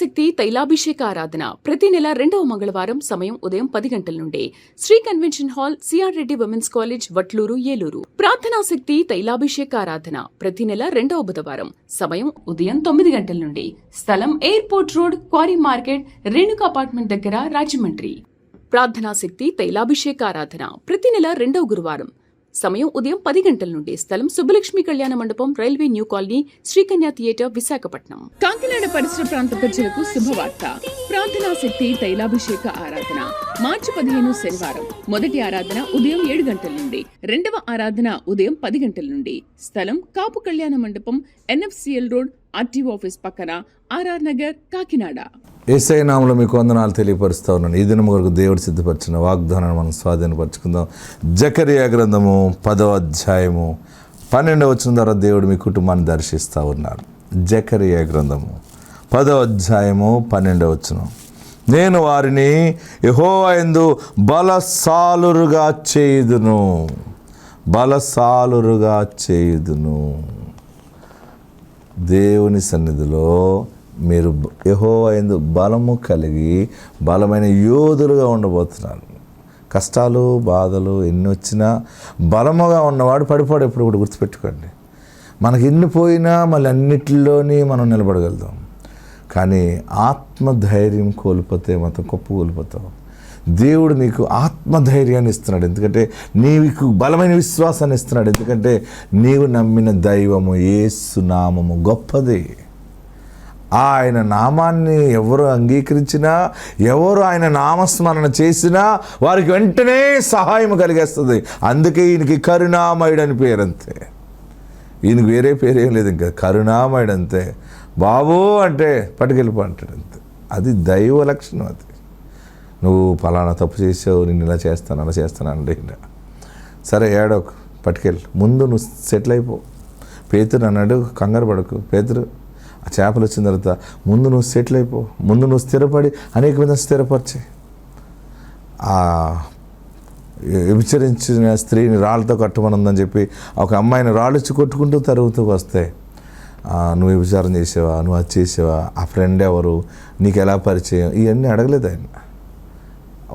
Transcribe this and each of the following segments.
శక్తి తైలాభిషేక ఆరాధన ప్రతి నెల 2వ మంగళవారం సమయం ఉదయం 10 గంటల నుండి Sri convention hall, CR Reddy women's college, Vatluru, Eluru. ప్రార్థనా శక్తి తైలాభిషేక ఆరాధన ప్రతి నెల 2వ బుధవారం సమయం ఉదయం 9 గంటల నుండి. స్థలం airport road, quarry market, Renuka apartment దగ్గర, రాజమండ్రి. ప్రార్థనా శక్తి తైలాభిషేక ఆరాధన ప్రతి నెల 2వ గురువారం సమయం ఉదయం 10 గంటల నుండి. స్థలం సుబ్బలక్ష్మి కళ్యాణ మండపం, railway new colony, Srikanya theatre, Visakhapatnam. Kakinada పరిసర ప్రాంత ప్రజలకు శుభవార్త. ప్రార్థనా శక్తి తైలాభిషేక ఆరాధన మార్చి 15 శనివారం. మొదటి ఆరాధన ఉదయం 7 గంటల నుండి, రెండవ ఆరాధన ఉదయం 10 గంటల నుండి. స్థలం కాపు కళ్యాణ మండపం, ఎన్ఎఫ్సిఎల్ రోడ్, ఆర్టీఓ ఆఫీస్ పక్కన, ఆర్ఆర్ నగర్, కాకినాడ. యేసయ్య నామములో మీకు వందనాలు తెలియపరుస్తూ ఉన్నాను. ఈ దినం వరకు దేవుడు సిద్ధపరిచిన వాగ్దానాన్ని మనం స్వాధీనపరచుకుందాం. జకరియా గ్రంథము 10వ అధ్యాయము 12వ వచనం ద్వారా దేవుడు మీ కుటుంబాన్ని దర్శిస్తూ ఉన్నారు. జకరియా గ్రంథము 10వ అధ్యాయము 12వ వచనం. నేను వారిని యెహోవా యందు బలశాలురుగా చేయుదును, బలశాలురుగా చేయుదును. దేవుని సన్నిధిలో మీరు యెహోవా యందు బలము కలిగి బలమైన యోధులుగా ఉండబోతున్నారు. కష్టాలు, బాధలు ఎన్ని వచ్చినా బలముగా ఉన్నవాడు పడిపోడు. ఎప్పుడు కూడా గుర్తుపెట్టుకోండి. మనకి ఎన్ని పోయినా మళ్ళీ అన్నిటిలోని మనం నిలబడగలుగుతాం. కానీ ఆత్మధైర్యం కోల్పోతే మాత్రం కుప్ప కోల్పోతాం. దేవుడు నీకు ఆత్మధైర్యాన్ని ఇస్తున్నాడు. ఎందుకంటే నీకు బలమైన విశ్వాసాన్ని ఇస్తున్నాడు. ఎందుకంటే నీవు నమ్మిన దైవము యేసు నామము గొప్పది. ఆయన నామాన్ని ఎవరు అంగీకరించినా, ఎవరు ఆయన నామస్మరణ చేసినా వారికి వెంటనే సహాయం కలిగేస్తుంది. అందుకే ఈయనకి కరుణామయుడు అని పేరు. అంతే, ఈయనకి వేరే పేరేం లేదు. ఇంకా కరుణామయుడు అంతే. బాబు అంటే పట్టుకెళ్ళిపో అంటాడు. అంతే, అది దైవ లక్షణం. అది నువ్వు ఫలానా తప్పు చేసావు, నేను ఇలా చేస్తాను అలా చేస్తాను అంటే సరే ఏడోకు, పట్టుకెళ్ళి ముందు నువ్వు సెటిల్ అయిపో. పేతురు అన్నాడు, కంగారు పడకు పేతురు, ఆ చేపలు వచ్చిన తర్వాత ముందు నువ్వు సెటిల్ అయిపో, ముందు నువ్వు స్థిరపడి అనేక విధంగా స్థిరపరిచే. ఆ విభచరించిన స్త్రీని రాళ్ళతో కట్టమనుందని చెప్పి ఒక అమ్మాయిని రాళ్ళొచ్చి కొట్టుకుంటూ తరుగుతూ వస్తే, నువ్వు విచారం చేసావా, నువ్వు అది చేసావా, ఆ ఫ్రెండ్ ఎవరు, నీకు ఎలా పరిచయం, ఇవన్నీ అడగలేదు ఆయన.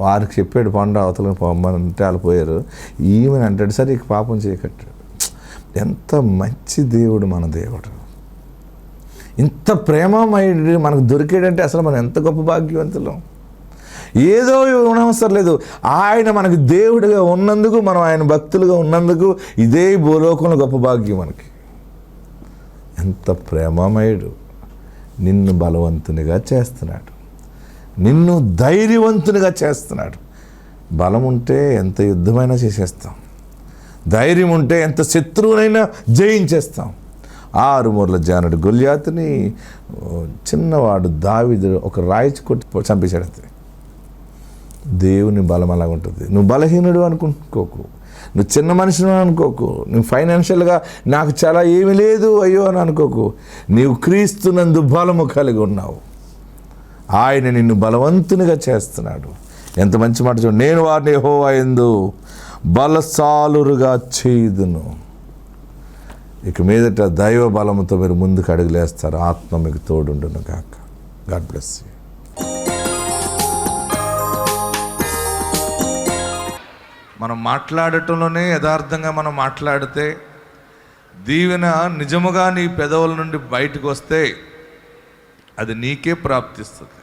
వారికి చెప్పాడు, పండు అవతలని పొమ్మనంటే వాళ్ళు పోయారు. ఈమెను అంటాడు, సరే ఇక పాపం చేయకట్టాడు. ఎంత మంచి దేవుడు మన దేవుడు. ఇంత ప్రేమమయుడు మనకు దొరికాడంటే అసలు మనం ఎంత గొప్ప భాగ్యవంతులం. ఏదో ఇవ్వనవసరం లేదు. ఆయన మనకు దేవుడిగా ఉన్నందుకు, మనం ఆయన భక్తులుగా ఉన్నందుకు ఇదే భూలోకంలో గొప్ప భాగ్యం మనకి. ఎంత ప్రేమమయుడు. నిన్ను బలవంతునిగా చేస్తున్నాడు, నిన్ను ధైర్యవంతునిగా చేస్తున్నాడు. బలం ఉంటే ఎంత యుద్ధమైనా చేసేస్తాం. ధైర్యం ఉంటే ఎంత శత్రువునైనా జయించేస్తాం. 6 మూరల జానుడు గొల్యాతుని చిన్నవాడు దావీదు ఒక రాయిచి కొట్టి చంపేశాడు. అంతే. దేవుని బలం అలాగ ఉంటుంది. నువ్వు బలహీనుడు అనుకోకు, నువ్వు చిన్న మనిషిని అనుకోకు, నువ్వు ఫైనాన్షియల్గా నాకు చాలా ఏమీ లేదు అయ్యో అని అనుకోకు. నీవు క్రీస్తునందు బలము కలిగి ఉన్నావు. ఆయన నిన్ను బలవంతునిగా చేస్తున్నాడు. ఎంత మంచి మాట చూడండి. నేను వారిని యెహోవా యందు బలశాలురుగా చేయుదును. ఇక మీదట దైవ బలముతో మీరు ముందుకు అడుగులేస్తారు. ఆత్మ మీకు తోడుండును గాక. God bless you. మనం మాట్లాడటంలోనే యథార్థంగా మనం మాట్లాడితే దీవెన నిజముగా నీ పెదవుల నుండి బయటకు వస్తే అది నీకే ప్రాప్తిస్తుంది.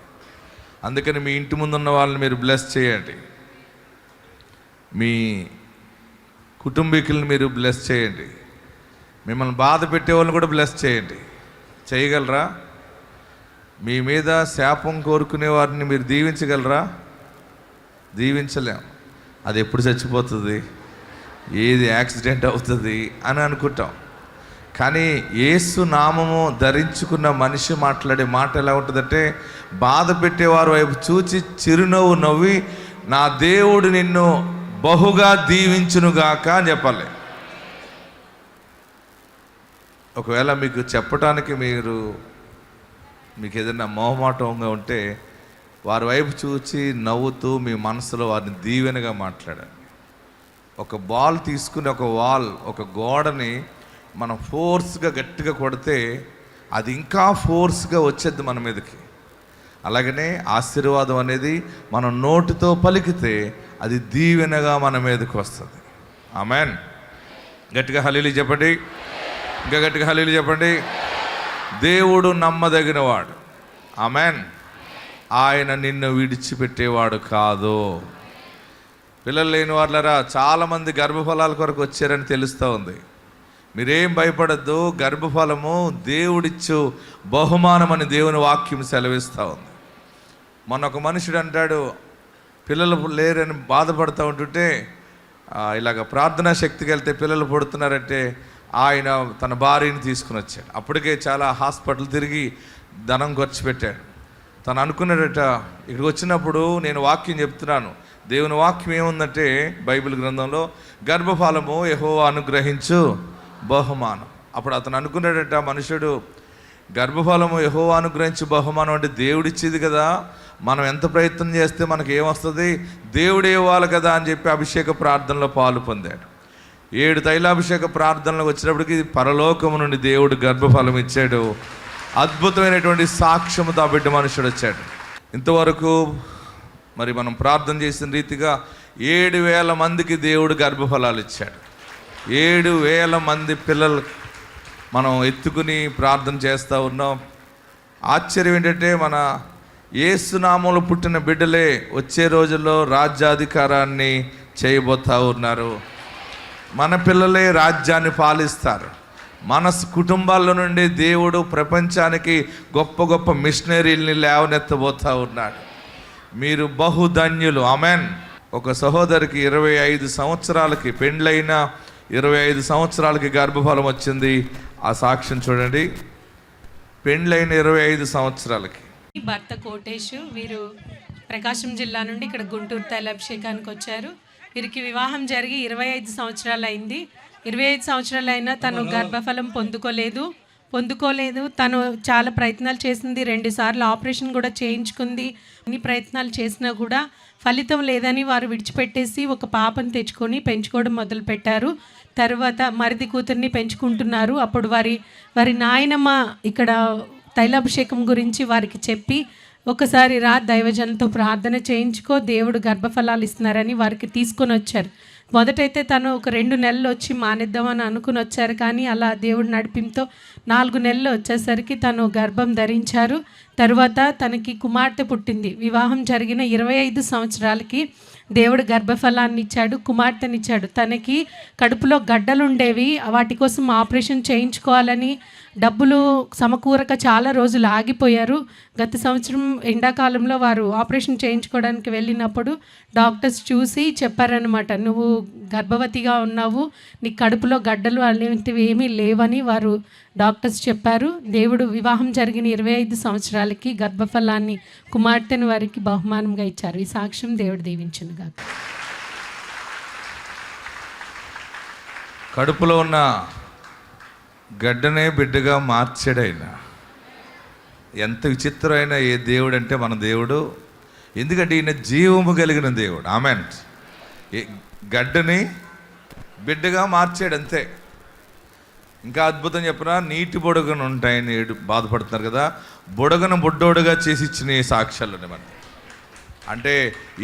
అందుకని మీ ఇంటి ముందున్న వాళ్ళని మీరు బ్లెస్ చేయండి. మీ కుటుంబీకులను మీరు బ్లెస్ చేయండి. మిమ్మల్ని బాధ పెట్టేవాళ్ళని కూడా బ్లెస్ చేయండి. చేయగలరా? మీ మీద శాపం కోరుకునే వారిని మీరు దీవించగలరా? దీవించలేం. అది ఎప్పుడు చచ్చిపోతుంది, ఏది యాక్సిడెంట్ అవుతుంది అని అనుకుంటాం. కానీ యేసు నామము ధరించుకున్న మనిషి మాట్లాడే మాట ఎలా ఉంటుందంటే, బాధ పెట్టేవారు వైపు చూచి చిరునవ్వు నవ్వి నా దేవుడు నిన్ను బహుగా దీవించునుగాక అని చెప్పాలి. ఒకవేళ మీకు చెప్పడానికి మీకు ఏదైనా మొహమాటంగా ఉంటే వారి వైపు చూచి నవ్వుతూ మీ మనసులో వారిని దీవెనగా మాట్లాడండి. ఒక బాల్ తీసుకుని ఒక గోడని మనం ఫోర్స్గా గట్టిగా కొడితే అది ఇంకా ఫోర్స్గా వచ్చేది మన మీదకి. అలాగనే ఆశీర్వాదం అనేది మనం నోటితో పలికితే అది దీవెనగా మన మీదకి వస్తుంది. ఆమెన్. గట్టిగా హల్లెలూయా చెప్పండి. ఇంకా గట్టిగా హల్లెలూయా చెప్పండి. దేవుడు నమ్మదగినవాడు. ఆమెన్. ఆయన నిన్ను విడిచిపెట్టేవాడు కాదు. పిల్లలు లేని వాళ్ళరా చాలామంది గర్భఫలాల కొరకు వచ్చారని తెలుస్తూ ఉంది. మీరేం భయపడద్దు. గర్భఫలము దేవుడిచ్చు బహుమానం అని దేవుని వాక్యం సెలవిస్తూ ఉంది. మొన్న ఒక మనుషుడు అంటాడు, పిల్లలు లేరని బాధపడుతూ ఉంటుంటే ఇలాగ ప్రార్థనా శక్తికి వెళ్తే పిల్లలు పుడుతున్నారంటే ఆయన తన భార్యని తీసుకుని వచ్చాడు. అప్పటికే చాలా హాస్పిటల్ తిరిగి ధనం ఖర్చు పెట్టాడు. తను అనుకున్నాడట, ఇక్కడికి వచ్చినప్పుడు నేను వాక్యం చెప్తున్నాను. దేవుని వాక్యం ఏముందంటే బైబిల్ గ్రంథంలో గర్భఫలము యెహోవా అనుగ్రహించు బహుమానం. అప్పుడు అతను అనుకున్నాడట, మనుషుడు, గర్భఫలము యెహోవా అనుగ్రహించు బహుమానం అంటే దేవుడిచ్చేది కదా, మనం ఎంత ప్రయత్నం చేస్తే మనకి ఏమొస్తుంది, దేవుడే ఇవ్వాలి కదా అని చెప్పి అభిషేక ప్రార్థనలో పాలు పొందాడు. 7 తైలాభిషేక ప్రార్థనలకు వచ్చినప్పటికీ పరలోకము నుండి దేవుడు గర్భఫలం ఇచ్చాడు. అద్భుతమైనటువంటి సాక్ష్యముతో ఆ బిడ్డ మనుషుడు వచ్చాడు. ఇంతవరకు మరి మనం ప్రార్థన చేసిన రీతిగా 7,000 మందికి దేవుడు గర్భఫలాలు ఇచ్చాడు. 7,000 మంది పిల్లలు మనం ఎత్తుకుని ప్రార్థన చేస్తూ ఉన్నాం. ఆశ్చర్యం ఏంటంటే మన యేసునామంలో పుట్టిన బిడ్డలే వచ్చే రోజుల్లో రాజ్యాధికారాన్ని చేయబోతూ ఉన్నారు. మన పిల్లలే రాజ్యాన్ని పాలిస్తారు. మన కుటుంబాల్లో నుండి దేవుడు ప్రపంచానికి గొప్ప గొప్ప మిషనరీల్ని లేవనెత్తబోతూ ఉన్నాడు. మీరు బహుధన్యులు. ఆమెన్. ఒక సహోదరికి 25 సంవత్సరాలకి పెండ్లైన 25 సంవత్సరాలకి గర్భఫలం వచ్చింది. ఆ సాక్ష్యం చూడండి. పెండ్లైన 25 సంవత్సరాలకి. భర్త కోటేష్, వీరు ప్రకాశం జిల్లా నుండి ఇక్కడ గుంటూరు తైలాభిషేకానికి వచ్చారు. వీరికి వివాహం జరిగి 25 సంవత్సరాలు అయింది. 25 సంవత్సరాలు అయినా తను గర్భఫలం పొందుకోలేదు. తను చాలా ప్రయత్నాలు చేసింది. 2 సార్లు ఆపరేషన్ కూడా చేయించుకుంది. అన్ని ప్రయత్నాలు చేసినా కూడా ఫలితం లేదని వారు విడిచిపెట్టేసి ఒక పాపను తెచ్చుకొని పెంచుకోవడం మొదలుపెట్టారు. తర్వాత మరిది కూతుర్ని పెంచుకుంటున్నారు. అప్పుడు వారి నాయనమ్మ ఇక్కడ తైలాభిషేకం గురించి వారికి చెప్పి, ఒకసారి రా దైవజనులతో ప్రార్థన చేయించుకో, దేవుడు గర్భఫలాలు ఇస్తున్నారని వారికి తీసుకొని వచ్చారు. మొదటైతే తను ఒక 2 నెలలు వచ్చి మానేద్దామని అనుకుని వచ్చారు. కానీ అలా దేవుడు నడిపింతో 4 నెలలు వచ్చేసరికి తను గర్భం ధరించారు. తర్వాత తనకి కుమార్తె పుట్టింది. వివాహం జరిగిన 25 సంవత్సరాలకి దేవుడు గర్భఫలాన్ని ఇచ్చాడు, కుమార్తెనిచ్చాడు. తనకి కడుపులో గడ్డలు ఉండేవి. వాటి కోసం ఆపరేషన్ చేయించుకోవాలని డబ్బులు సమకూరక చాలా రోజులు ఆగిపోయారు. గత సంవత్సరం ఎండాకాలంలో వారు ఆపరేషన్ చేయించుకోవడానికి వెళ్ళినప్పుడు డాక్టర్స్ చూసి చెప్పారనమాట, నువ్వు గర్భవతిగా ఉన్నావు, నీ కడుపులో గడ్డలు అలాంటివి ఏమీ లేవని వారు డాక్టర్స్ చెప్పారు. దేవుడు వివాహం జరిగిన 25 సంవత్సరాలకి గర్భఫలాన్ని కుమార్తెను వారికి బహుమానంగా ఇచ్చారు. ఈ సాక్ష్యం దేవుడు దీవించునుగా. కడుపులో ఉన్న గడ్డనే బిడ్డగా మార్చాడైనా. ఎంత విచిత్రమైన ఏ దేవుడు అంటే మన దేవుడు. ఎందుకంటే ఈయన జీవము కలిగిన దేవుడు. ఆమెన్. గడ్డని బిడ్డగా మార్చాడు అంతే. ఇంకా అద్భుతం చెప్పినా, నీటి బుడగను ఉంటాయని బాధపడుతున్నారు కదా, బుడగను బుడ్డోడుగా చేసి ఇచ్చిన సాక్ష్యాలు మన. అంటే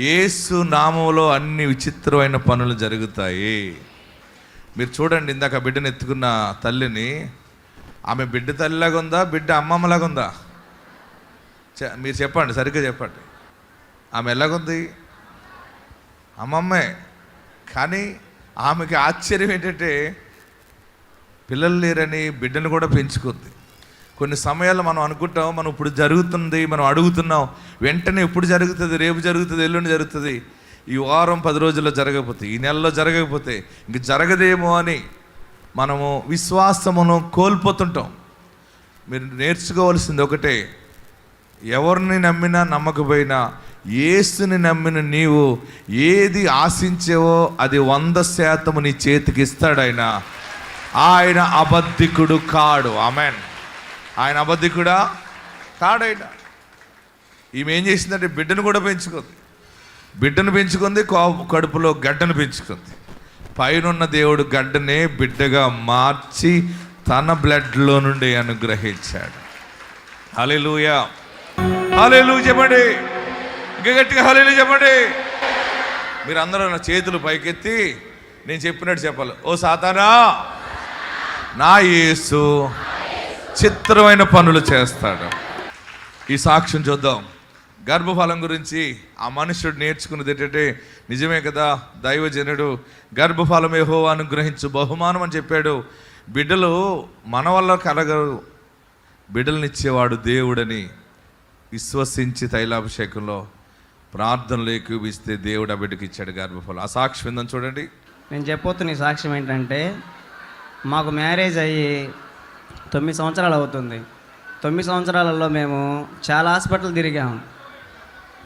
యేసు నామంలో అన్ని విచిత్రమైన పనులు జరుగుతాయి. మీరు చూడండి, ఇందాక బిడ్డను ఎత్తుకున్న తల్లిని, ఆమె బిడ్డ తల్లిలాగా ఉందా, బిడ్డ అమ్మమ్మలాగా ఉందా? మీరు చెప్పండి, సరిగ్గా చెప్పండి. ఆమె ఎలాగుంది? అమ్మమ్మే. కానీ ఆమెకి ఆశ్చర్యం ఏంటంటే పిల్లలు లేరని బిడ్డను కూడా పెంచుకుంది. కొన్ని సమయాల్లో మనం అనుకుంటాం, మనం ఇప్పుడు జరుగుతుంది, మనం అడుగుతున్నాం, వెంటనే ఎప్పుడు జరుగుతుంది, రేపు జరుగుతుంది, ఎల్లుండి జరుగుతుంది, ఈ వారం 10 రోజుల్లో జరగకపోతే, ఈ నెలలో జరగకపోతే ఇంక జరగదేమో అని మనము విశ్వాసమును కోల్పోతుంటాం. మీరు నేర్చుకోవాల్సింది ఒకటే, ఎవరిని నమ్మినా నమ్మకపోయినా యేసుని నమ్మిన నీవు ఏది ఆశించావో అది 100% నీ చేతికి ఇస్తాడు ఆయన. ఆయన అబద్ధికుడు కాడు. ఆమెన్. ఆయన అబద్ధికుడా కాడైనా. ఈమె ఏం చేసిందంటే బిడ్డను కూడా పెంచుకుంది. బిడ్డను పెంచుకుంది, కడుపులో గడ్డను పెంచుకుంది. పైనున్న దేవుడు గడ్డనే బిడ్డగా మార్చి తన బ్లడ్లో నుండి అనుగ్రహించాడు. హల్లెలూయా. హల్లెలూయా చెప్పండి, ఇంకా గట్టిగా హల్లెలూయా చెప్పండి. మీరు అందరూ నా చేతులు పైకెత్తి నేను చెప్పినట్టు చెప్పాలి. ఓ సాతానా, నా యేసు చిత్రమైన పనులు చేస్తాడు. ఈ సాక్ష్యం చూద్దాం. గర్భఫలం గురించి ఆ మనుషుడు నేర్చుకున్నది ఏంటంటే, నిజమే కదా, దైవజనుడు గర్భఫలం యెహోవా అనుగ్రహించు బహుమానం అని చెప్పాడు. బిడ్డలు మన వల్ల కలగరు, బిడ్డలనిచ్చేవాడు దేవుడని విశ్వసించి తైలాభిషేకంలో ప్రార్థనలు ఎక్కువిస్తే దేవుడు ఆ బిడ్డకి ఇచ్చాడు గర్భఫలం. ఆ సాక్ష్యం ఏందని చూడండి. నేను చెప్పబోతున్న ఈ సాక్ష్యం ఏంటంటే, మాకు మ్యారేజ్ అయ్యి 9 సంవత్సరాలు అవుతుంది. 9 సంవత్సరాలలో మేము చాలా హాస్పిటల్ తిరిగాం.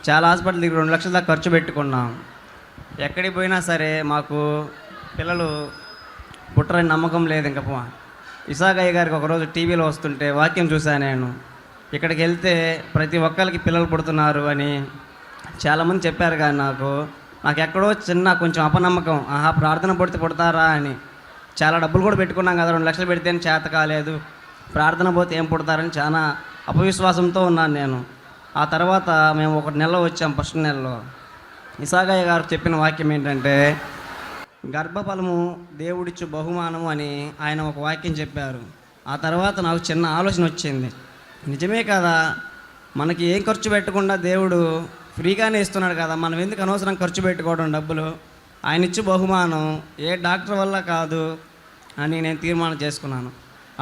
2 లక్షల దాకా ఖర్చు పెట్టుకున్నాం. ఎక్కడికి పోయినా సరే మాకు పిల్లలు పుట్టరని నమ్మకం లేదు. ఇంకా ఇసాగయ్య గారికి ఒకరోజు టీవీలో వస్తుంటే వాక్యం చూశాను నేను. ఇక్కడికి వెళ్తే ప్రతి ఒక్కరికి పిల్లలు పుడుతున్నారు అని చాలామంది చెప్పారు. కానీ నాకు ఎక్కడో కొంచెం అపనమ్మకం, ప్రార్థన పడితే పుడతారా అని. చాలా డబ్బులు కూడా పెట్టుకున్నాం కదా, 2 లక్షలు పెడితే చేత కాలేదు, ప్రార్థన పోతే ఏం పుడతారని చాలా అపవిశ్వాసంతో ఉన్నాను నేను. ఆ తర్వాత మేము 1 నెలలో వచ్చాం. ఫస్ట్ నెలలో ఇసాగయ్య గారు చెప్పిన వాక్యం ఏంటంటే, గర్భఫలము దేవుడిచ్చు బహుమానము అని ఆయన ఒక వాక్యం చెప్పారు. ఆ తర్వాత నాకు చిన్న ఆలోచన వచ్చింది, నిజమే కదా, మనకి ఏం ఖర్చు పెట్టకుండా దేవుడు ఫ్రీగానే ఇస్తున్నాడు కదా, మనం ఎందుకు అనవసరం ఖర్చు పెట్టుకోవడం డబ్బులు, ఆయన ఇచ్చు బహుమానం ఏ డాక్టర్ వల్ల కాదు అని నేను తీర్మానం చేసుకున్నాను.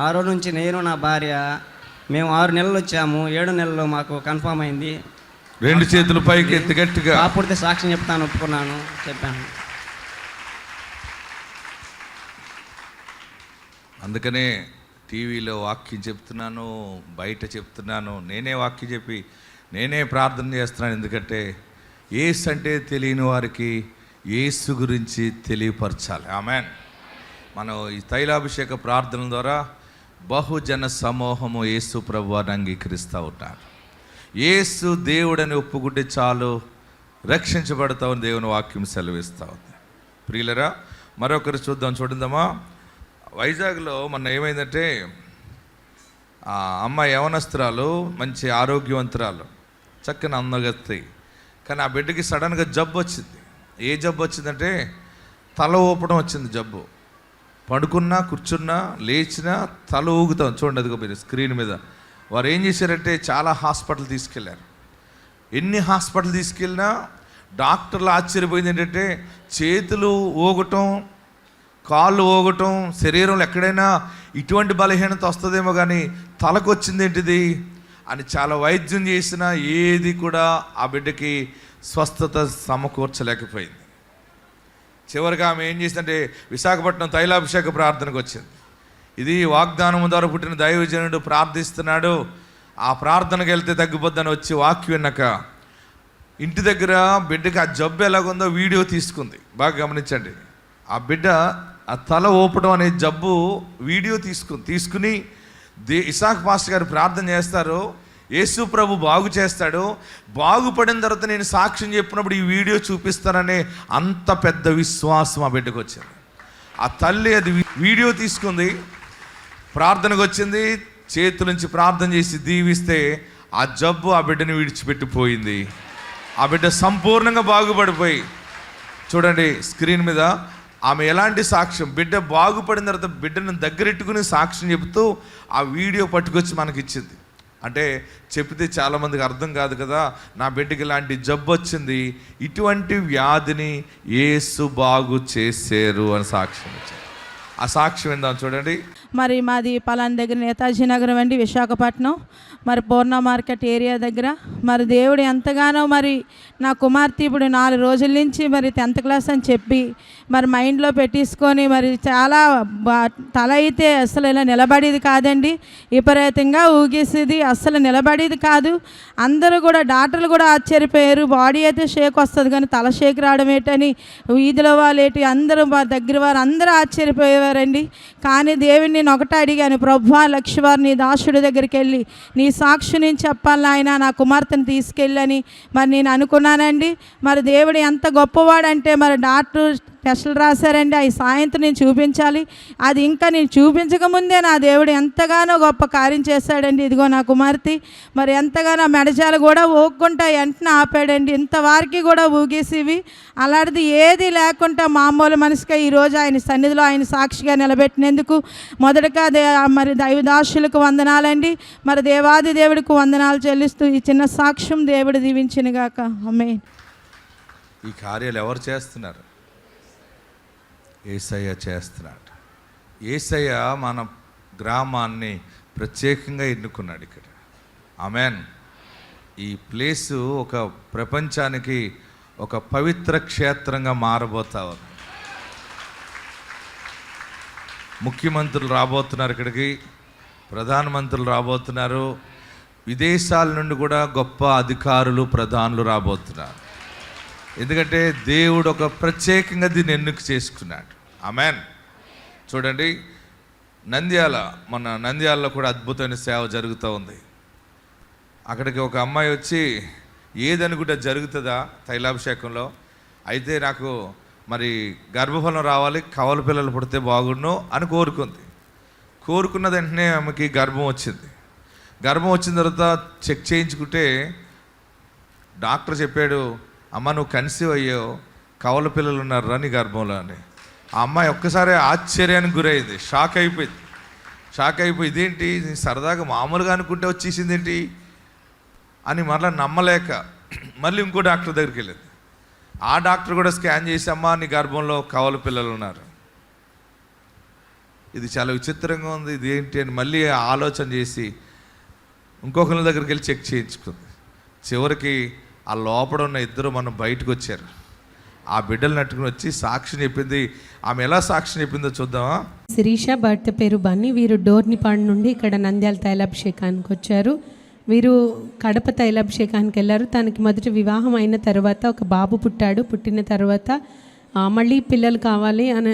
ఆ రోజు నుంచి నేను నా భార్య మేము 6 నెలలు వచ్చాము. 7 నెలల్లో మాకు కన్ఫామ్ అయింది. 2 చేతులు పైకి ఎత్తి గట్టిగా కాపుడితే సాక్ష్యం చెప్తాను, ఒప్పుకున్నాను, చెప్పాను. అందుకనే టీవీలో వాక్యం చెప్తున్నాను, బయట చెప్తున్నాను, నేనే వాక్యం చెప్పి నేనే ప్రార్థన చేస్తున్నాను. ఎందుకంటే యేసు అంటే తెలియని వారికి యేసు గురించి తెలియపరచాలి. ఆమేన్. మనం ఈ తైలాభిషేక ప్రార్థన ద్వారా బహుజన సమూహము యేసు ప్రభువాన్ని అంగీకరిస్తూ ఉంటారు. యేసు దేవుడని ఒప్పుకుంటే చాలు, రక్షించబడతామని దేవుని వాక్యం సెలవిస్తూ ఉంది. ప్రియులరా, మరొకరు చూద్దామా. వైజాగ్లో మొన్న ఏమైందంటే, ఆ అమ్మాయి యవనస్తురాలు, మంచి ఆరోగ్యవంతురాలు, చక్కని అందగత్తి. కానీ ఆ బిడ్డకి సడన్గా జబ్బు వచ్చింది. ఏ జబ్బు వచ్చిందంటే తల ఊపడం వచ్చింది జబ్బు. పడుకున్నా, కూర్చున్నా, లేచినా తల ఊగుతాం. చూడండి, అదిగో మీరు స్క్రీన్ మీద. వారు ఏం చేశారంటే చాలా హాస్పిటల్ తీసుకెళ్లారు. ఎన్ని హాస్పిటల్ తీసుకెళ్ళినా డాక్టర్లు ఆశ్చర్యపోయింది ఏంటంటే, చేతులు ఊగటం, కాళ్ళు ఊగటం, శరీరంలో ఎక్కడైనా ఇటువంటి బలహీనత వస్తుందేమో కానీ తలకు వచ్చింది ఏంటిది అని చాలా వైద్యం చేసినా ఏది కూడా ఆ బిడ్డకి స్వస్థత సమకూర్చలేకపోయింది. చివరిగా ఆమె ఏం చేసిందంటే విశాఖపట్నం తైలాభిషేక ప్రార్థనకు వచ్చింది. ఇది వాగ్దానం ద్వారా పుట్టిన దైవజనుడు ప్రార్థిస్తున్నాడు, ఆ ప్రార్థనకు వెళ్తే తగ్గిపోద్దని వచ్చి వాక్యం విన్నాక ఇంటి దగ్గర బిడ్డకి ఆ జబ్బు ఎలాగుందో వీడియో తీసుకుంది. బాగా గమనించండి. ఆ బిడ్డ ఆ తల ఊపడం అనే జబ్బు వీడియో తీసుకుని ఇసాక్ పాస్టర్ గారు ప్రార్థన చేస్తారు, యేసు ప్రభు బాగు చేస్తాడు, బాగుపడిన తర్వాత నేను సాక్ష్యం చెప్పినప్పుడు ఈ వీడియో చూపిస్తాననే అంత పెద్ద విశ్వాసం ఆ బిడ్డకు వచ్చింది. ఆ తల్లి అది వీడియో తీసుకుంది, ప్రార్థనకు వచ్చింది, చేతుల నుంచి ప్రార్థన చేసి దీవిస్తే ఆ జబ్బు ఆ బిడ్డని విడిచిపెట్టిపోయింది. ఆ బిడ్డ సంపూర్ణంగా బాగుపడిపోయి, చూడండి స్క్రీన్ మీద ఆమె ఎలాంటి సాక్ష్యం, బిడ్డ బాగుపడిన తర్వాత బిడ్డను దగ్గరెట్టుకుని సాక్ష్యం చెబుతూ ఆ వీడియో పట్టుకొచ్చి మనకి ఇచ్చింది. అంటే చెప్తే చాలామందికి అర్థం కాదు కదా, నా బిడ్డకి ఇలాంటి జబ్బు వచ్చింది, ఇటువంటి వ్యాధిని యేసు బాగు చేశారు అని సాక్ష్యం ఇచ్చారు. ఆ సాక్ష్యం ఏందో చూడండి. మరి మాది పలానా దగ్గర నేతాజీ నగరం అండి, విశాఖపట్నం, మరి పూర్ణ మార్కెట్ ఏరియా దగ్గర. మరి దేవుడు ఎంతగానో మరి నా కుమార్తె ఇప్పుడు 4 రోజుల నుంచి మరి 10th క్లాస్ అని చెప్పి మరి మైండ్లో పెట్టేసుకొని మరి చాలా తల అయితే అసలు ఇలా నిలబడేది కాదండి, విపరీతంగా ఊగేసేది, అస్సలు నిలబడేది కాదు. అందరూ కూడా డాక్టర్లు కూడా ఆశ్చర్యపోయారు, బాడీ అయితే షేక్ వస్తుంది కానీ తల షేక్ రావడం ఏంటని, వీధిలో వాళ్ళు ఏంటి అందరూ మా దగ్గర వారు అందరూ ఆశ్చర్యపోయేవారండి. కానీ దేవుడిని నేను ఒకటే అడిగాను, ప్రభువా లక్ష్మీవారు నీ దాసుడి దగ్గరికి వెళ్ళి నీ సాక్షి నేను చెప్పాలి ఆయన, నా కుమార్తెను తీసుకెళ్ళని మరి నేను అనుకున్నానండి. మరి దేవుడు ఎంత గొప్పవాడంటే మరి డాక్టర్ టెస్టులు రాశారండి. అవి సాయంత్రం నేను చూపించాలి. అది ఇంకా నేను చూపించకముందే నా దేవుడు ఎంతగానో గొప్ప కార్యం చేశాడండి. ఇదిగో నా కుమార్తె మరి ఎంతగానో మెడచాలు కూడా ఊక్కుంటా వెంటనే ఆపాడండి. ఇంతవారికి కూడా ఊగేసివి అలాంటిది ఏది లేకుండా మామూలు మనిషిగా ఈరోజు ఆయన సన్నిధిలో ఆయన సాక్షిగా నిలబెట్టినందుకు మొదటగా మరి దైవదాసులకు వందనాలండి. మరి దేవాది దేవుడికి వందనాలు చెల్లిస్తూ ఈ చిన్న సాక్ష్యం దేవుడు దీవించినగాక. ఆమేన్. ఈ కార్యాలు ఎవరు చేస్తున్నారు? యేసయ్య చేస్తున్నాడు. యేసయ్య మన గ్రామాన్ని ప్రత్యేకంగా ఎన్నుకున్నాడు ఇక్కడ. ఆమెన్. ఈ ప్లేసు ఒక ప్రపంచానికి ఒక పవిత్ర క్షేత్రంగా మారబోతా ఉంది. ముఖ్యమంత్రులు రాబోతున్నారు ఇక్కడికి, ప్రధానమంత్రులు రాబోతున్నారు, విదేశాల నుండి కూడా గొప్ప అధికారులు ప్రధానులు రాబోతున్నారు. ఎందుకంటే దేవుడు ఒక ప్రత్యేకంగా దీన్ని ఎన్నిక చేసుకున్నాడు. ఆమెన్. చూడండి, నంద్యాలలో కూడా అద్భుతమైన సేవ జరుగుతూ ఉంది. అక్కడికి ఒక అమ్మాయి వచ్చి ఏదనుకుంటే జరుగుతుందా తైలాభిషేకంలో, అయితే నాకు మరి గర్భఫలం రావాలి, కవల పిల్లలు పుడితే బాగుండు అని కోరుకున్న వెంటనే ఆమెకి గర్భం వచ్చింది. గర్భం వచ్చిన తర్వాత చెక్ చేయించుకుంటే డాక్టర్ చెప్పాడు, అమ్మ నువ్వు కన్సీవ్ అయ్యావు, కవల పిల్లలు ఉన్నారు నీ గర్భంలో అని. ఆ అమ్మాయి ఒక్కసారి ఆశ్చర్యానికి గురైంది, షాక్ అయిపోయి ఇదేంటి సరదాగా మామూలుగా అనుకుంటే వచ్చేసింది ఏంటి అని మరలా నమ్మలేక మళ్ళీ ఇంకో డాక్టర్ దగ్గరికి వెళ్ళింది. ఆ డాక్టర్ కూడా స్కాన్ చేసి, అమ్మ నీ గర్భంలో కవల పిల్లలు ఉన్నారు. ఇది చాలా విచిత్రంగా ఉంది, ఇది ఏంటి అని మళ్ళీ ఆలోచన చేసి ఇంకొకరి దగ్గరికి వెళ్ళి చెక్ చేయించుకుంది. చివరికి ఆ లోపల ఉన్న ఇద్దరు మనం బయటకు వచ్చారు. ఆ బిడ్డలు నట్టుకుని వచ్చి సాక్షి చెప్పింది. ఆమె ఎలా సాక్షి చెప్పిందో చూద్దామా? శిరీష, భర్త పేరు బన్నీ. వీరు డోర్నిపాడు నుండి ఇక్కడ నంద్యాల తైలాభిషేకానికి వచ్చారు. వీరు కడప తైలాభిషేకానికి వెళ్ళారు. తనకి మొదటి వివాహం అయిన తర్వాత ఒక బాబు పుట్టాడు. పుట్టిన తర్వాత మళ్ళీ పిల్లలు కావాలి అని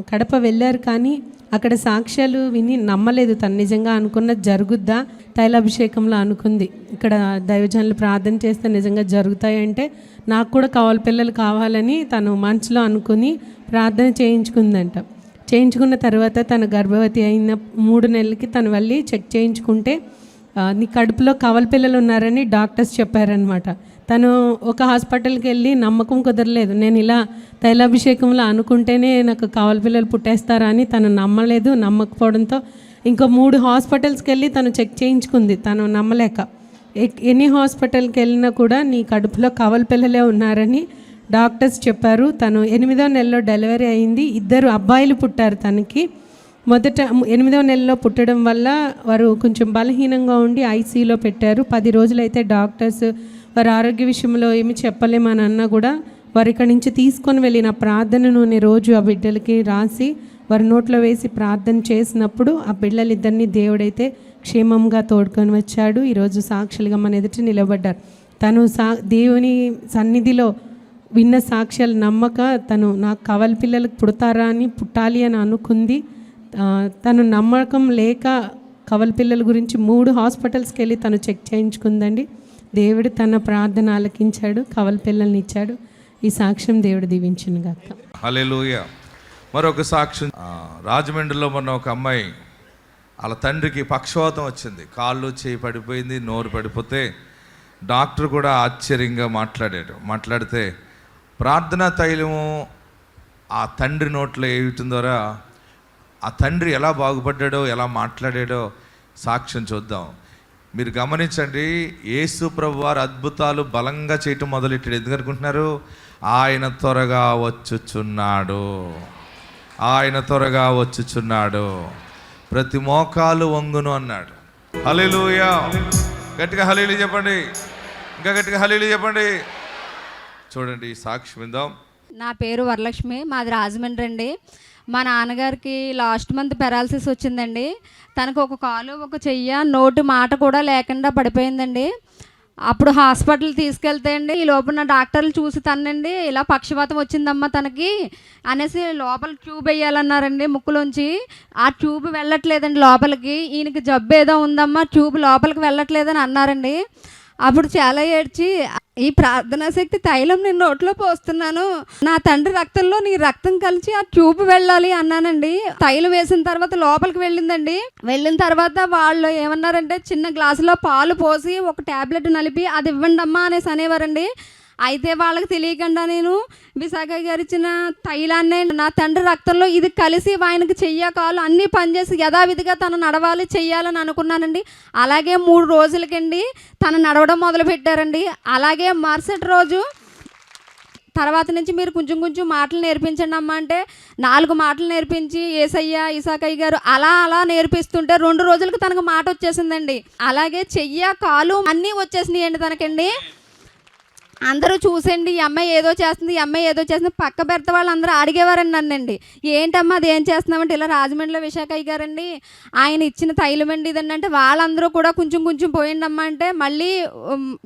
కడప వెళ్ళారు. కానీ అక్కడ సాక్ష్యాలు విని నమ్మలేదు. తను నిజంగా అనుకున్నది జరుగుద్దా తైలాభిషేకంలో అనుకుంది. ఇక్కడ దైవజనులు ప్రార్థన చేస్తే నిజంగా జరుగుతాయంటే నాకు కూడా కవల పిల్లలు కావాలని తను మనసులో అనుకుని ప్రార్థన చేయించుకుందంట. చేయించుకున్న తర్వాత తను గర్భవతి అయిన 3 నెలలకి తను వెళ్ళి చెక్ చేయించుకుంటే నీ కడుపులో కవల పిల్లలు ఉన్నారని డాక్టర్స్ చెప్పారనమాట. తను ఒక హాస్పిటల్కి వెళ్ళి నమ్మకం కుదరలేదు. నేను ఇలా తైలాభిషేకంలో అనుకుంటేనే నాకు కవల పిల్లలు పుట్టేస్తారా అని తను నమ్మలేదు. నమ్మకపోవడంతో ఇంకో 3 హాస్పిటల్స్కి వెళ్ళి తను చెక్ చేయించుకుంది. తను నమ్మలేక ఎన్ని హాస్పిటల్కి వెళ్ళినా కూడా నీ కడుపులో కవల పిల్లలే ఉన్నారని డాక్టర్స్ చెప్పారు. తను 8వ నెలలో డెలివరీ అయింది. 2 అబ్బాయిలు పుట్టారు తనకి. మొదట 8వ నెలలో పుట్టడం వల్ల వారు కొంచెం బలహీనంగా ఉండి ఐసీయూలో పెట్టారు. 10 రోజులైతే డాక్టర్స్ వారి ఆరోగ్య విషయంలో ఏమి చెప్పలేమని అన్నా కూడా వారు ఇక్కడి నుంచి తీసుకొని వెళ్ళిన ప్రార్థన నూనె రోజు ఆ బిడ్డలకి రాసి వారి నోట్లో వేసి ప్రార్థన చేసినప్పుడు ఆ బిడ్డలిద్దరినీ దేవుడైతే క్షేమంగా తోడుకొని వచ్చాడు. ఈరోజు సాక్షులుగా మన ఎదుట నిలబడ్డారు. తను దేవుని సన్నిధిలో విన్న సాక్ష్యాలు నమ్మక తను నాకు కవల పిల్లలకు పుడతారా అని పుట్టాలి అని అనుకుంది. తను నమ్మకం లేక కవల పిల్లల గురించి 3 హాస్పిటల్స్కి వెళ్ళి తను చెక్ చేయించుకుందండి. దేవుడు తన ప్రార్థన ఆలకించాడు, కవల పిల్లల్ని ఇచ్చాడు. ఈ సాక్ష్యం దేవుడు దీవించును గాక. హల్లెలూయా. మరొక సాక్ష్యం, రాజమండ్రిలో మొన్న ఒక అమ్మాయి వాళ్ళ తండ్రికి పక్షవాతం వచ్చింది. కాళ్ళు చేయి పడిపోయింది, నోరు పడిపోతే డాక్టర్ కూడా ఆశ్చర్యంగా మాట్లాడితే ప్రార్థనా తైలము ఆ తండ్రి నోట్లో వేయటం ద్వారా ఆ తండ్రి ఎలా బాగుపడ్డాడో, ఎలా మాట్లాడాడో సాక్ష్యం చూద్దాం. మీరు గమనించండి, యేసు ప్రభు వారు అద్భుతాలు బలంగా చేయటం మొదలెట్టాడు. ఎందుకనుకుంటున్నారు? ఆయన త్వరగా వచ్చుచున్నాడు, ప్రతి మోకాలు వంగును అన్నాడు. హల్లెలూయా. గట్టిగా హల్లెలూయా చెప్పండి, ఇంకా గట్టిగా హల్లెలూయా చెప్పండి. చూడండి ఈ సాక్ష్యం విందాం. నా పేరు వరలక్ష్మి, మాది రాజమండ్రి అండి. మా నాన్నగారికి లాస్ట్ మంత్ పెరాలసిస్ వచ్చిందండి. తనకు ఒక కాలు ఒక చెయ్య నోటు మాట కూడా లేకుండా పడిపోయిందండి. అప్పుడు హాస్పిటల్ తీసుకెళ్తే అండి ఈ లోపల డాక్టర్లు చూసి తనండి ఇలా పక్షవాతం వచ్చిందమ్మా తనకి అనేసి లోపల ట్యూబ్ వేయాలన్నారండి ముక్కులోంచి. ఆ ట్యూబ్ వెళ్ళట్లేదండి లోపలికి. ఈయనకి జబ్బు ఏదో ఉందమ్మా, ట్యూబ్ లోపలికి వెళ్ళట్లేదని అన్నారండి. అప్పుడు చాలా ఏడ్చి ఈ ప్రార్థనా శక్తి తైలం నేను నోట్లో పోస్తున్నాను, నా తండ్రి రక్తంలో నీ రక్తం కలిసి ఆ ట్యూబ్ వెళ్ళాలి అన్నానండి. తైలం వేసిన తర్వాత లోపలికి వెళ్ళిందండి. వెళ్ళిన తర్వాత వాళ్ళు ఏమన్నారంటే చిన్న గ్లాసులో పాలు పోసి ఒక ట్యాబ్లెట్ నలిపి అది ఇవ్వండి అమ్మా అనేసి అనేవారండి. అయితే వాళ్ళకి తెలియకుండా నేను విశాఖ గారు ఇచ్చిన తైలాన్నే నా తండ్రి రక్తంలో ఇది కలిసి ఆయనకి చెయ్య కాలు అన్నీ పనిచేసి యథావిధిగా తను నడవాలి చెయ్యాలని అనుకున్నానండి. అలాగే 3 రోజులకండి తను నడవడం మొదలు పెట్టారండి. అలాగే మరుసటి రోజు తర్వాత నుంచి మీరు కొంచెం కొంచెం మాటలు నేర్పించండి అమ్మ అంటే 4 మాటలు నేర్పించి ఏసయ్య ఇసాకయ్య గారు అలా నేర్పిస్తుంటే 2 రోజులకు తనకు మాట వచ్చేసిందండి. అలాగే చెయ్య కాలు అన్నీ వచ్చేసినాయండి తనకండి. అందరూ చూసండి ఈ అమ్మాయి ఏదో చేస్తుంది పక్క బెర్త వాళ్ళు అందరూ అడిగేవారండి నన్నండి, ఏంటమ్మా అది ఏం చేస్తున్నామంటే ఇలా రాజమండ్రిలో విశాఖయ్య గారండి ఆయన ఇచ్చిన తైలమండి ఇదండి అంటే వాళ్ళందరూ కూడా కొంచెం పోయిండమ్మా అంటే మళ్ళీ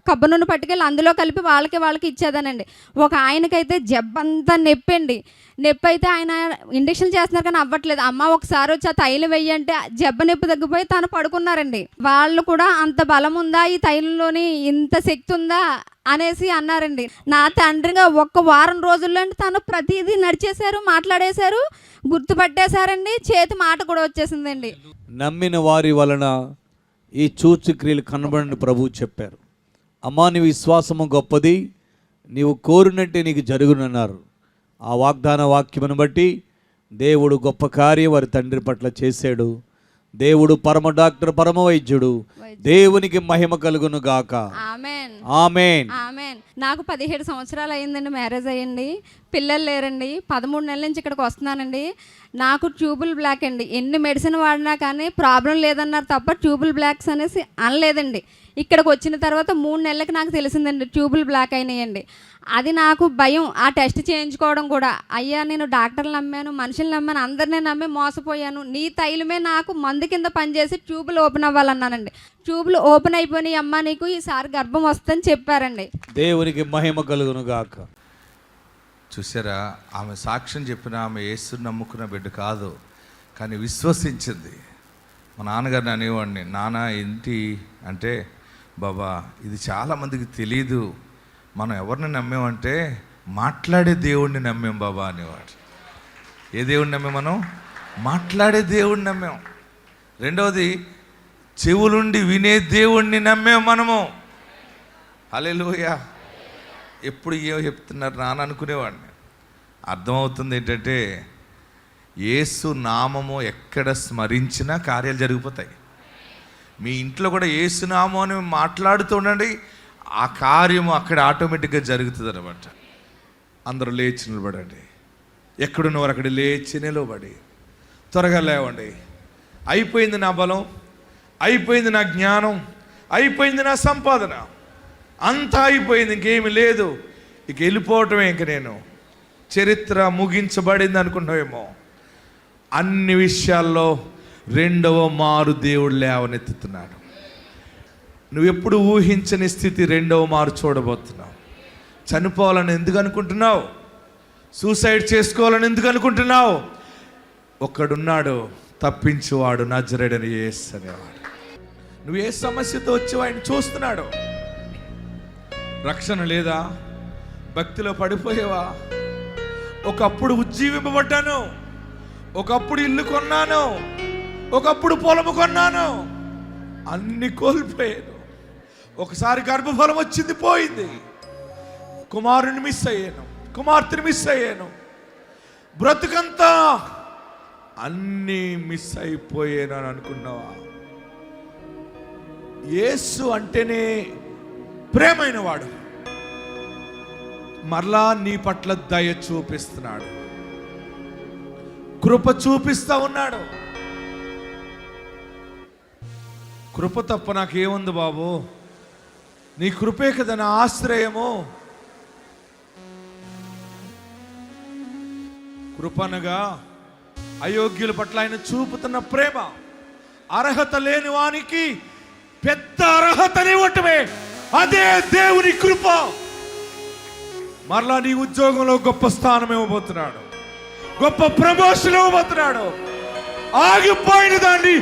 కబ్బు నూనె పట్టుకెళ్ళి అందులో కలిపి వాళ్ళకి ఇచ్చేదానండి. ఒక ఆయనకైతే జబ్బంతా నొప్పి అయితే ఆయన ఇంజక్షన్ చేస్తున్నారు కానీ అవ్వట్లేదు. అమ్మ ఒకసారి వచ్చి ఆ తైలం వెయ్యంటే జబ్బ నొప్పి తగ్గిపోయి తను పడుకున్నారండి. వాళ్ళు కూడా అంత బలం ఉందా ఈ తైలంలోని, ఇంత శక్తి ఉందా అనేసి అన్నారండి. నా తండ్రిగా 1 వారం రోజుల్లో తను ప్రతిదీ నడిచేశారు, మాట్లాడేశారు, గుర్తుపట్టేశారండి, చేతి మాట కూడా వచ్చేసిందండి. నమ్మిన వారి వలన ఈ సూచక్రియలు కనబడని ప్రభువు చెప్పారు. అమ్మా నీ విశ్వాసము గొప్పది, నీవు కోరినట్టే నీకు జరుగునన్నారు. ఆ వాగ్దాన వాక్యమును బట్టి దేవుడు గొప్ప కార్యం వారి తండ్రి పట్ల చేశాడు. దేవుడు పరమ డాక్టర్, పరమ వైద్యుడు. దేవునికి మహిమ కలుగును గాక. ఆమేన్ ఆమేన్ ఆమేన్. నాకు 17 సంవత్సరాలు అయ్యిందండి మ్యారేజ్ అయ్యింది. పిల్లలు లేరండి. 13 నెలల నుంచి ఇక్కడికి వస్తున్నానండి. నాకు ట్యూబుల్ బ్లాక్ అండి. ఎన్ని మెడిసిన్ వాడినా కానీ ప్రాబ్లం లేదన్నారు తప్ప ట్యూబుల్ బ్లాక్స్ అనేసి అనలేదండి. ఇక్కడికి వచ్చిన తర్వాత 3 నెలలకు నాకు తెలిసిందండి ట్యూబుల్ బ్లాక్ అయినాయండి. అది నాకు భయం, ఆ టెస్ట్ చేయించుకోవడం కూడా. అయ్యా నేను డాక్టర్లు నమ్మాను, మనుషులు నమ్మాను, అందరినీ నమ్మి మోసపోయాను, నీ తైలమే నాకు మందు కింద పనిచేసి ట్యూబులు ఓపెన్ అవ్వాలన్నానండి. ట్యూబులు ఓపెన్ అయిపోయినాయి అమ్మా, నీకు ఈసారి గర్భం వస్తుందని చెప్పారండి. దేవునికి మహిమ కలుగును గాక. చూసారా, ఆమె సాక్ష్యం చెప్పిన ఆమె యేసుని నమ్ముకున్న బిడ్డ కాదు, కానీ విశ్వసించింది. మా నాన్నగారిని అనేవాడిని, నాన్న ఏంటి అంటే, బాబా ఇది చాలామందికి తెలీదు, మనం ఎవరిని నమ్మేమంటే మాట్లాడే దేవుణ్ణి నమ్మేం బాబా అనేవాడు. ఏ దేవుణ్ణి నమ్మే? మనం మాట్లాడే దేవుణ్ణి నమ్మాం. రెండవది చెవులుండి వినే దేవుణ్ణి నమ్మాం మనము. హల్లెలూయా. ఎప్పుడు ఏమో చెప్తున్నారు నాన్న అనుకునేవాడిని. అర్థమవుతుంది ఏంటంటే యేసు నామము ఎక్కడ స్మరించినా కార్యాలు జరిగిపోతాయి. మీ ఇంట్లో కూడా యేసు నామం అని మాట్లాడుతూ ఉండండి, ఆ కార్యము అక్కడ ఆటోమేటిక్గా జరుగుతుంది అనమాట. అందరూ లేచి నిలబడండి. ఎక్కడున్నవారు అక్కడ లేచి నిలబడి త్వరగా లేవండి. అయిపోయింది నా బలం, అయిపోయింది నా జ్ఞానం, అయిపోయింది నా సంపాదన, అంతా అయిపోయింది, ఇంకేమీ లేదు, ఇక వెళ్ళిపోవటమే, ఇంక నేను చరిత్ర ముగించబడింది అనుకుంటావేమో. అన్ని విషయాల్లో 2వ మారు దేవుడు లేవనెత్తుతున్నాడు. నువ్వు ఎప్పుడు ఊహించని స్థితి 2వ మారు చూడబోతున్నావు. చనిపోవాలని ఎందుకు అనుకుంటున్నావు? సూసైడ్ చేసుకోవాలని ఎందుకు అనుకుంటున్నావు? ఒక్కడున్నాడు తప్పించువాడు, నజరేయుడైన యేసు అనేవాడు. నువ్వు ఏ సమస్యతో వచ్చి ఆయన చూస్తున్నాడు. రక్షణ లేదా? భక్తిలో పడిపోయేవా? ఒకప్పుడు ఉజ్జీవింపబడ్డాను, ఒకప్పుడు ఇల్లు కొన్నాను, ఒకప్పుడు పొలము కొన్నాను, అన్ని కోల్పోయాను. ఒకసారి గర్భఫలం వచ్చింది, పోయింది. కుమారుని మిస్ అయ్యాను, కుమార్తెని మిస్ అయ్యాను, బ్రతుకంతా అన్నీ మిస్ అయిపోయాను అని అనుకున్నావా? యేసు అంటేనే ప్రేమైన వాడు. మరలా నీ పట్ల దయ చూపిస్తున్నాడు, కృప చూపిస్తా ఉన్నాడు. కృప తప్ప నాకేముంది బాబు, నీ కృపే కదా నా ఆశ్రయము. కృపనగా అయోగ్యుల పట్ల ఆయన చూపుతున్న ప్రేమ. అర్హత లేని వానికి పెద్ద అర్హతనివ్వటమే, అదే దేవుని కృప. మరలా నీ ఉద్యోగంలో గొప్ప స్థానం ఇవ్వబోతున్నాడు, గొప్ప ప్రమోషన్ ఇవ్వబోతున్నాడు. ఆగిపోయిన దాన్ని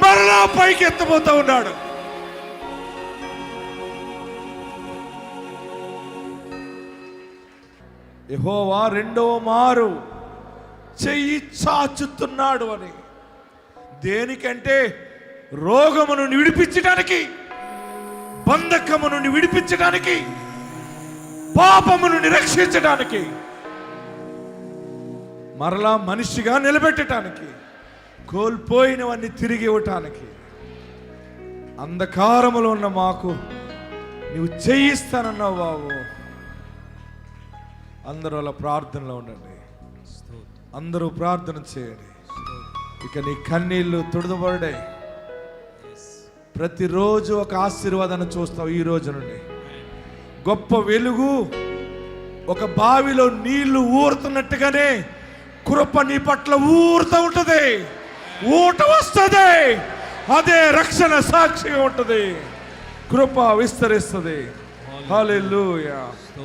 మరలా పైకి ఎత్తబోతా ఉన్నాడు. యెహోవా రెండవ మారు చెయ్యి చాచుతున్నాడు అని. దేనికంటే రోగము నుండి విడిపించడానికి, బంధకము నుండి విడిపించడానికి, పాపము నుండి రక్షించడానికి, మరలా మనిషిగా నిలబెట్టడానికి, కోల్పోయినవన్నీ తిరిగి ఇవ్వటానికి. అంధకారములో ఉన్న మాకు నువ్వు చేయిస్తానన్నావు బాబు. అందరూ అలా ప్రార్థనలో ఉండండి, అందరూ ప్రార్థన చేయండి. ఇక నీ కన్నీళ్ళు తుడవబడే, ప్రతిరోజు ఒక ఆశీర్వాదాన్ని చూస్తావు. ఈ రోజు నుండి గొప్ప వెలుగు, ఒక బావిలో నీళ్లు ఊరుతున్నట్టుగానే కృప నీ పట్ల ఊరుతూ ఉంటుంది. ఊట వస్తుంది, అదే రక్షణ సాక్షిగా ఉంటుంది. కృప విస్తరిస్తుంది. హల్లెలూయా.